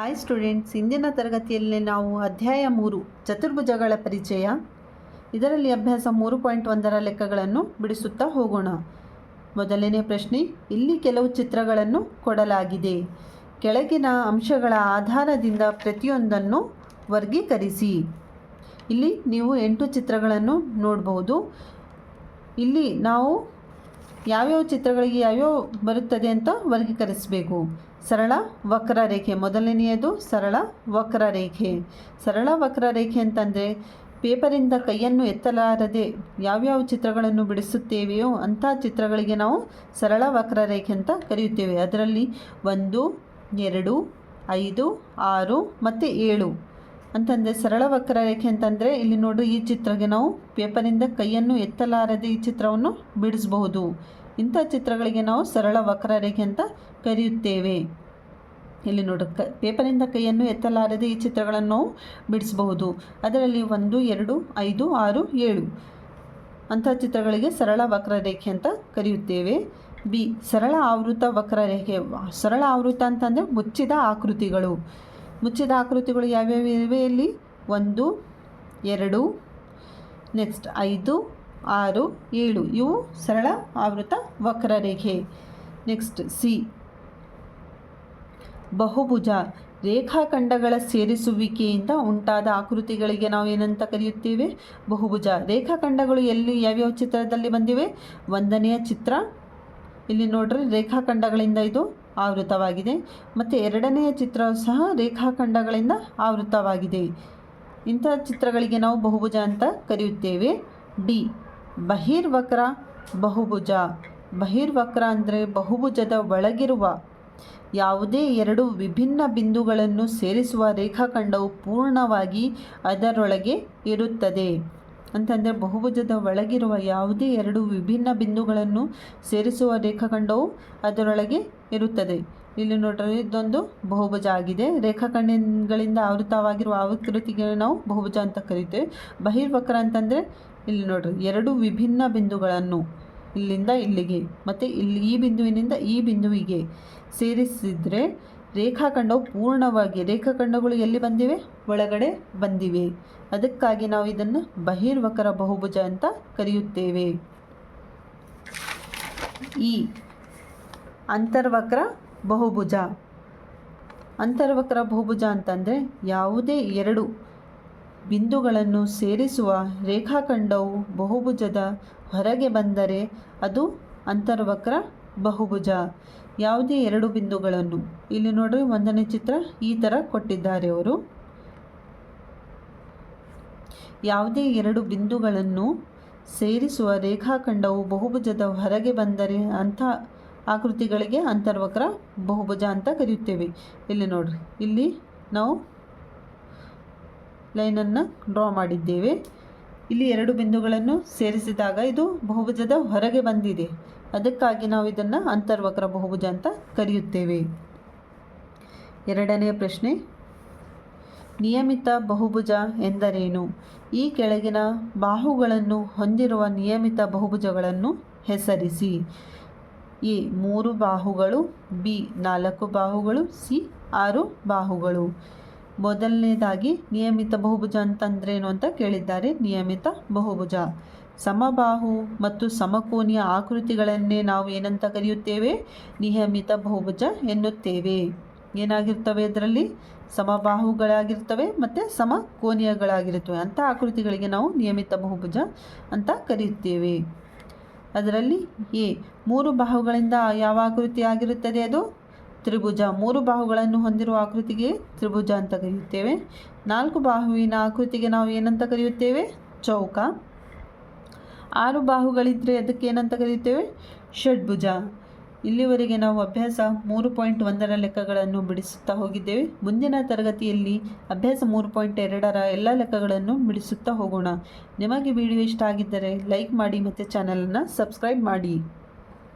Hi students, ಇಂದಿನ ತರಗತಿಯಲ್ಲಿ ನಾವು ಅಧ್ಯಾಯ 3 ಚತುರ್ಭುಜಗಳ ಪರಿಚಯ ಇದರಲ್ಲಿ ಅಭ್ಯಾಸ 3.1ರ ಲೆಕ್ಕಗಳನ್ನು ಬಿಡಿಸುತ್ತಾ ಹೋಗೋಣ. ಮೊದಲನೇ ಪ್ರಶ್ನೆ, ಇಲ್ಲಿ ಕೆಲವು ಚಿತ್ರಗಳನ್ನು ಕೊಡಲಾಗಿದೆ. ಕೆಳಗಿನ ಅಂಶಗಳ ಆಧಾರದಿಂದ ಪ್ರತಿಯೊಂದನ್ನು ವರ್ಗೀಕರಿಸಿ. ಇಲ್ಲಿ ನೀವು 8 ಚಿತ್ರಗಳನ್ನು ನೋಡಬಹುದು. ಇಲ್ಲಿ ನಾವು ಯಾವ್ಯಾವ ಚಿತ್ರಗಳಿಗೆ ಯಾವ್ಯಾವ ಬರುತ್ತದೆ ಅಂತ ವರ್ಗೀಕರಿಸಬೇಕು. ಸರಳ ವಕ್ರರೇಖೆ ಮೊದಲನೆಯದು. ಸರಳ ವಕ್ರರೇಖೆ ಅಂತಂದರೆ ಪೇಪರಿಂದ ಕೈಯನ್ನು ಎತ್ತಲಾರದೆ ಯಾವ್ಯಾವ ಚಿತ್ರಗಳನ್ನು ಬಿಡಿಸುತ್ತೇವೆಯೋ ಅಂಥ ಚಿತ್ರಗಳಿಗೆ ನಾವು ಸರಳ ವಕ್ರರೇಖೆ ಅಂತ ಕರೆಯುತ್ತೇವೆ. ಅದರಲ್ಲಿ 1, 2, 5, 6 ಮತ್ತು 7 ಅಂತಂದರೆ ಸರಳ ವಕ್ರರೇಖೆ ಅಂತಂದರೆ ಇಲ್ಲಿ ನೋಡ್ರಿ, ಈ ಚಿತ್ರಕ್ಕೆ ನಾವು ಪೇಪರಿಂದ ಕೈಯನ್ನು ಎತ್ತಲಾರದೆ ಈ ಚಿತ್ರವನ್ನು ಬಿಡಿಸಬಹುದು. ಇಂಥ ಚಿತ್ರಗಳಿಗೆ ನಾವು ಸರಳ ವಕ್ರರೇಖೆ ಅಂತ ಕರೆಯುತ್ತೇವೆ. ಇಲ್ಲಿ ನೋಡಿ, ಪೇಪರಿಂದ ಕೈಯನ್ನು ಎತ್ತಲಾರದೆ ಈ ಚಿತ್ರಗಳನ್ನು ನಾವು ಬಿಡಿಸಬಹುದು. ಅದರಲ್ಲಿ 1, 2, 5, 6, 7 ಅಂಥ ಚಿತ್ರಗಳಿಗೆ ಸರಳ ವಕ್ರರೇಖೆ ಅಂತ ಕರೆಯುತ್ತೇವೆ. ಬಿ, ಸರಳ ಆವೃತ ವಕ್ರರೇಖೆ. ಸರಳ ಆವೃತ ಅಂತಂದರೆ ಮುಚ್ಚಿದ ಆಕೃತಿಗಳು. ಮುಚ್ಚಿದ ಆಕೃತಿಗಳು ಯಾವ್ಯಾವ ಇವೆ? ಇಲ್ಲಿ 1, 2, ನೆಕ್ಸ್ಟ್ 5, 6, 7 ಇವು ಸರಳ ಆವೃತ ವಕ್ರರೇಖೆ. Next C, ಬಹುಭುಜ. ರೇಖಾಖಂಡಗಳ ಸೇರಿಸುವಿಕೆಯಿಂದ ಉಂಟಾದ ಆಕೃತಿಗಳಿಗೆ ನಾವು ಏನಂತ ಕರೆಯುತ್ತೇವೆ? ಬಹುಭುಜ. ರೇಖಾಖಂಡಗಳು ಎಲ್ಲಿ ಯಾವ್ಯಾವ ಚಿತ್ರದಲ್ಲಿ ಬಂದಿವೆ? 1ನೆಯ ಚಿತ್ರ. ಇಲ್ಲಿ ನೋಡ್ರಿ, ರೇಖಾಖಂಡಗಳಿಂದ ಇದು ಆವೃತವಾಗಿದೆ. ಮತ್ತು 2ನೆಯ ಚಿತ್ರ ಸಹ ರೇಖಾಖಂಡಗಳಿಂದ ಆವೃತವಾಗಿದೆ. ಇಂಥ ಚಿತ್ರಗಳಿಗೆ ನಾವು ಬಹುಭುಜ ಅಂತ ಕರೆಯುತ್ತೇವೆ. ಡಿ, ಬಹಿರ್ವಕ್ರ ಬಹುಭುಜ. ಬಹಿರ್ವಕ್ರ ಅಂದರೆ ಬಹುಭುಜದ ಒಳಗಿರುವ ಯಾವುದೇ 2 ವಿಭಿನ್ನ ಬಿಂದುಗಳನ್ನು ಸೇರಿಸುವ ರೇಖಾಖಂಡವು ಪೂರ್ಣವಾಗಿ ಅದರೊಳಗೆ ಇರುತ್ತದೆ. ಅಂತಂದರೆ ಬಹುಭುಜದ ಒಳಗಿರುವ ಯಾವುದೇ 2 ವಿಭಿನ್ನ ಬಿಂದುಗಳನ್ನು ಸೇರಿಸುವ ರೇಖಾಖಂಡವು ಅದರೊಳಗೆ ಇರುತ್ತದೆ. ಇಲ್ಲಿ ನೋಡ್ರಿ, ಇದೊಂದು ಬಹುಭುಜ ಆಗಿದೆ. ರೇಖಾಖಂಡಗಳಿಂದ ಆವೃತವಾಗಿರುವ ಆಕೃತಿಗೆ ನಾವು ಬಹುಭುಜ ಅಂತ ಕರೀತೇವೆ. ಬಹಿರ್ವಕ್ರ ಅಂತಂದರೆ ಇಲ್ಲಿ ನೋಡ್ರಿ, 2 ವಿಭಿನ್ನ ಬಿಂದುಗಳನ್ನು ಇಲ್ಲಿಂದ ಇಲ್ಲಿಗೆ ಮತ್ತು ಇಲ್ಲಿ ಈ ಬಿಂದುವಿನಿಂದ ಈ ಬಿಂದುವಿಗೆ ಸೇರಿಸಿದರೆ ರೇಖಾಖಂಡವು ಪೂರ್ಣವಾಗಿ, ರೇಖಾಖಂಡಗಳು ಎಲ್ಲಿ ಬಂದಿವೆ? ಒಳಗಡೆ ಬಂದಿವೆ. ಅದಕ್ಕಾಗಿ ನಾವು ಇದನ್ನು ಬಹಿರ್ವಕ್ರ ಬಹುಭುಜ ಅಂತ ಕರೆಯುತ್ತೇವೆ. ಈ ಅಂತರ್ವಕ್ರ ಬಹುಭುಜ. ಅಂತರ್ವಕ್ರ ಬಹುಭುಜ ಅಂತಂದರೆ ಯಾವುದೇ 2 ಬಿಂದುಗಳನ್ನು ಸೇರಿಸುವ ರೇಖಾಖಂಡವು ಬಹುಭುಜದ ಹೊರಗೆ ಬಂದರೆ ಅದು ಅಂತರ್ವಕ್ರ ಬಹುಭುಜ. ಯಾವುದೇ 2 ಬಿಂದುಗಳನ್ನು, ಇಲ್ಲಿ ನೋಡ್ರಿ 1ನೇ ಚಿತ್ರ ಈ ಥರ ಕೊಟ್ಟಿದ್ದಾರೆ ಅವರು. ಯಾವುದೇ 2 ಬಿಂದುಗಳನ್ನು ಸೇರಿಸುವ ರೇಖಾಖಂಡವು ಬಹುಭುಜದ ಹೊರಗೆ ಬಂದರೆ ಅಂಥ ಆಕೃತಿಗಳಿಗೆ ಅಂತರ್ವಕ್ರ ಬಹುಭುಜ ಅಂತ ಕರೆಯುತ್ತೇವೆ. ಇಲ್ಲಿ ನೋಡ್ರಿ, ಇಲ್ಲಿ ನಾವು ಲೈನನ್ನು ಡ್ರಾ ಮಾಡಿದ್ದೇವೆ. ಇಲ್ಲಿ 2 ಬಿಂದುಗಳನ್ನು ಸೇರಿಸಿದಾಗ ಇದು ಬಹುಭುಜದ ಹೊರಗೆ ಬಂದಿದೆ. ಅದಕ್ಕಾಗಿ ನಾವು ಇದನ್ನು ಅಂತರ್ವಕ್ರ ಬಹುಭುಜ ಅಂತ ಕರೆಯುತ್ತೇವೆ. 2ನೇ ಪ್ರಶ್ನೆ, ನಿಯಮಿತ ಬಹುಭುಜ ಎಂದರೇನು? ಈ ಕೆಳಗಿನ ಬಾಹುಗಳನ್ನು ಹೊಂದಿರುವ ನಿಯಮಿತ ಬಹುಭುಜಗಳನ್ನು ಹೆಸರಿಸಿ. ಎ, 3 ಬಾಹುಗಳು. ಬಿ, 4 ಬಾಹುಗಳು. ಸಿ, 6 ಬಾಹುಗಳು. ಮೊದಲನೇದಾಗಿ ನಿಯಮಿತ ಬಹುಭುಜ ಅಂತಂದ್ರೇನು ಅಂತ ಕೇಳಿದ್ದಾರೆ. ನಿಯಮಿತ ಬಹುಭುಜ ಸಮಬಾಹು ಮತ್ತು ಸಮಕೋನೀಯ ಆಕೃತಿಗಳನ್ನೇ ನಾವು ಏನಂತ ಕರೆಯುತ್ತೇವೆ? ನಿಯಮಿತ ಬಹುಭುಜ ಎನ್ನುತ್ತೇವೆ. ಏನಾಗಿರ್ತವೆ? ಅದರಲ್ಲಿ ಸಮಬಾಹುಗಳಾಗಿರ್ತವೆ ಮತ್ತು ಸಮಕೋನೀಯಗಳಾಗಿರುತ್ತವೆ. ಅಂಥ ಆಕೃತಿಗಳಿಗೆ ನಾವು ನಿಯಮಿತ ಬಹುಭುಜ ಅಂತ ಕರೆಯುತ್ತೇವೆ. ಅದರಲ್ಲಿ ಎ, 3 ಬಾಹುಗಳಿಂದ ಯಾವ ಆಕೃತಿ ಆಗಿರುತ್ತದೆ? ಅದು ತ್ರಿಭುಜ. 3 ಬಾಹುಗಳನ್ನು ಹೊಂದಿರುವ ಆಕೃತಿಗೆ ತ್ರಿಭುಜ ಅಂತ ಕರೆಯುತ್ತೇವೆ. 4 ಬಾಹುವಿನ ಆಕೃತಿಗೆ ನಾವು ಏನಂತ ಕರೆಯುತ್ತೇವೆ? ಚೌಕ. 6 ಬಾಹುಗಳಿದ್ದರೆ ಅದಕ್ಕೆ ಏನಂತ ಕರೆಯುತ್ತೇವೆ? ಷಡ್ಭುಜ. ಇಲ್ಲಿವರೆಗೆ ನಾವು ಅಭ್ಯಾಸ 3.1ರ ಲೆಕ್ಕಗಳನ್ನು ಬಿಡಿಸುತ್ತಾ ಹೋಗಿದ್ದೇವೆ. ಮುಂದಿನ ತರಗತಿಯಲ್ಲಿ ಅಭ್ಯಾಸ 3.2ರ ಎಲ್ಲ ಲೆಕ್ಕಗಳನ್ನು ಬಿಡಿಸುತ್ತಾ ಹೋಗೋಣ. ನಿಮಗೆ ವಿಡಿಯೋ ಇಷ್ಟ ಆಗಿದ್ದರೆ ಲೈಕ್ ಮಾಡಿ ಮತ್ತು ಚಾನಲನ್ನು ಸಬ್ಸ್ಕ್ರೈಬ್ ಮಾಡಿ.